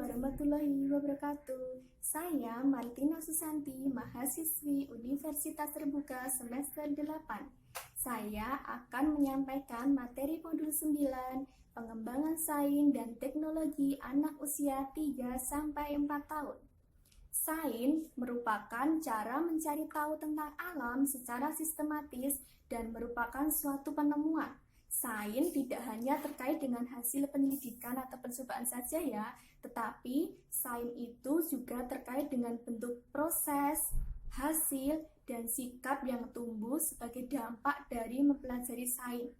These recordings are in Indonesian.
warahmatullahi wabarakatuh. Saya Martina Susanti, mahasiswi Universitas Terbuka semester 8. Saya akan menyampaikan materi modul 9, pengembangan sains dan teknologi anak usia 3-4 tahun. Sains merupakan cara mencari tahu tentang alam secara sistematis dan merupakan suatu penemuan. Sains tidak hanya terkait dengan hasil penelitikan atau percobaan saja ya, tetapi sains itu juga terkait dengan bentuk proses, hasil, dan sikap yang tumbuh sebagai dampak dari mempelajari sains.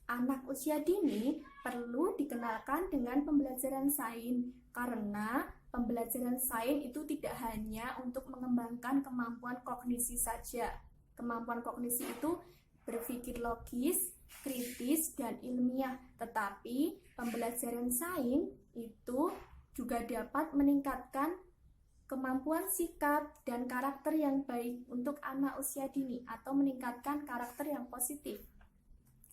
Anak usia dini perlu dikenalkan dengan pembelajaran sains karena pembelajaran sains itu tidak hanya untuk mengembangkan kemampuan kognisi saja. Kemampuan kognisi itu berpikir logis, kritis, dan ilmiah, tetapi pembelajaran sains itu juga dapat meningkatkan kemampuan sikap dan karakter yang baik untuk anak usia dini atau meningkatkan karakter yang positif.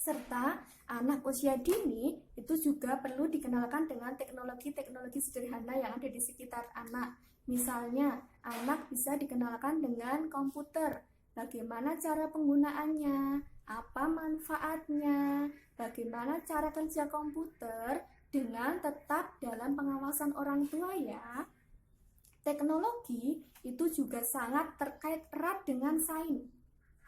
Serta anak usia dini itu juga perlu dikenalkan dengan teknologi-teknologi sederhana yang ada di sekitar anak. Misalnya, anak bisa dikenalkan dengan komputer, bagaimana cara penggunaannya, apa manfaatnya, bagaimana cara kerja komputer dengan tetap dalam pengawasan orang tua ya. Teknologi itu juga sangat terkait erat dengan sains.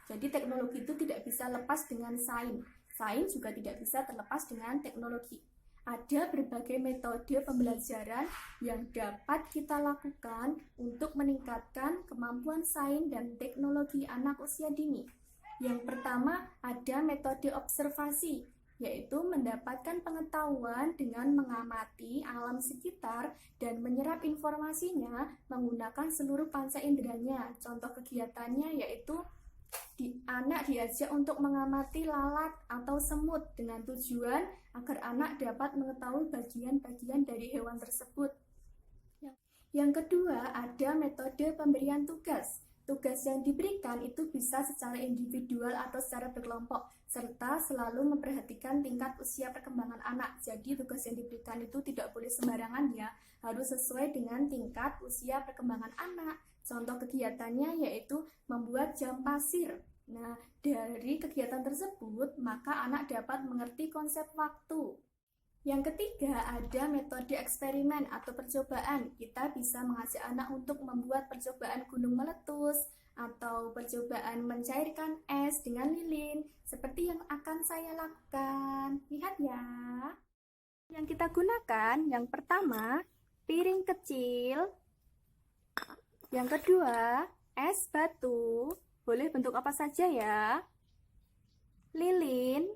Jadi teknologi itu tidak bisa lepas dengan sains. Sains juga tidak bisa terlepas dengan teknologi. Ada berbagai metode pembelajaran yang dapat kita lakukan untuk meningkatkan kemampuan sains dan teknologi anak usia dini. Yang pertama ada metode observasi, yaitu mendapatkan pengetahuan dengan mengamati alam sekitar dan menyerap informasinya menggunakan seluruh panca inderanya. Contoh kegiatannya yaitu anak diajak untuk mengamati lalat atau semut dengan tujuan agar anak dapat mengetahui bagian-bagian dari hewan tersebut. Yang kedua, ada metode pemberian tugas. Tugas yang diberikan itu bisa secara individual atau secara berkelompok, serta selalu memperhatikan tingkat usia perkembangan anak. Jadi tugas yang diberikan itu tidak boleh sembarangan ya, harus sesuai dengan tingkat usia perkembangan anak. Contoh kegiatannya yaitu membuat jam pasir. Nah, dari kegiatan tersebut, maka anak dapat mengerti konsep waktu. Yang ketiga, ada metode eksperimen atau percobaan. Kita bisa mengajak anak untuk membuat percobaan gunung meletus atau percobaan mencairkan es dengan lilin, seperti yang akan saya lakukan. Lihat ya. Yang kita gunakan, yang pertama, piring kecil. Yang kedua, es batu, boleh bentuk apa saja ya. Lilin,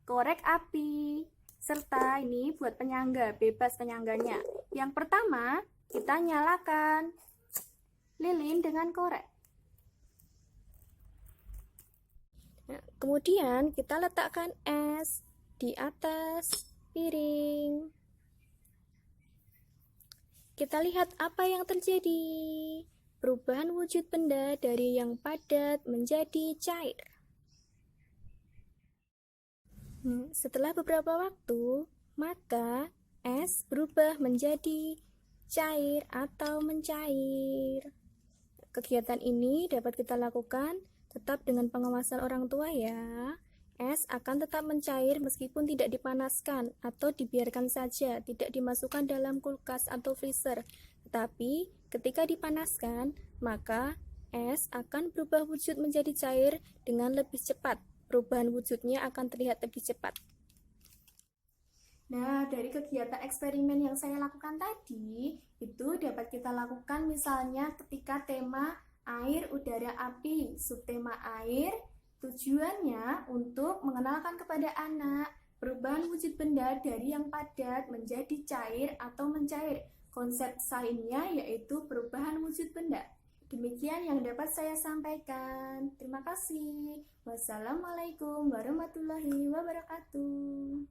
korek api, serta ini buat penyangga, bebas penyangganya. Yang pertama, kita nyalakan lilin dengan korek. Nah, kemudian kita letakkan es di atas piring. Kita lihat apa yang terjadi. Perubahan wujud benda dari yang padat menjadi cair. Setelah beberapa waktu, maka es berubah menjadi cair atau mencair. Kegiatan ini dapat kita lakukan tetap dengan pengawasan orang tua ya. Es akan tetap mencair meskipun tidak dipanaskan atau dibiarkan saja, tidak dimasukkan dalam kulkas atau freezer. Tetapi ketika dipanaskan, maka es akan berubah wujud menjadi cair dengan lebih cepat. Perubahan wujudnya akan terlihat lebih cepat. Nah, dari kegiatan eksperimen yang saya lakukan tadi, itu dapat kita lakukan misalnya ketika tema air, udara, api, subtema air, tujuannya untuk mengenalkan kepada anak perubahan wujud benda dari yang padat menjadi cair atau mencair. Konsep sainsnya yaitu perubahan wujud benda. Demikian yang dapat saya sampaikan. Terima kasih. Wassalamualaikum warahmatullahi wabarakatuh.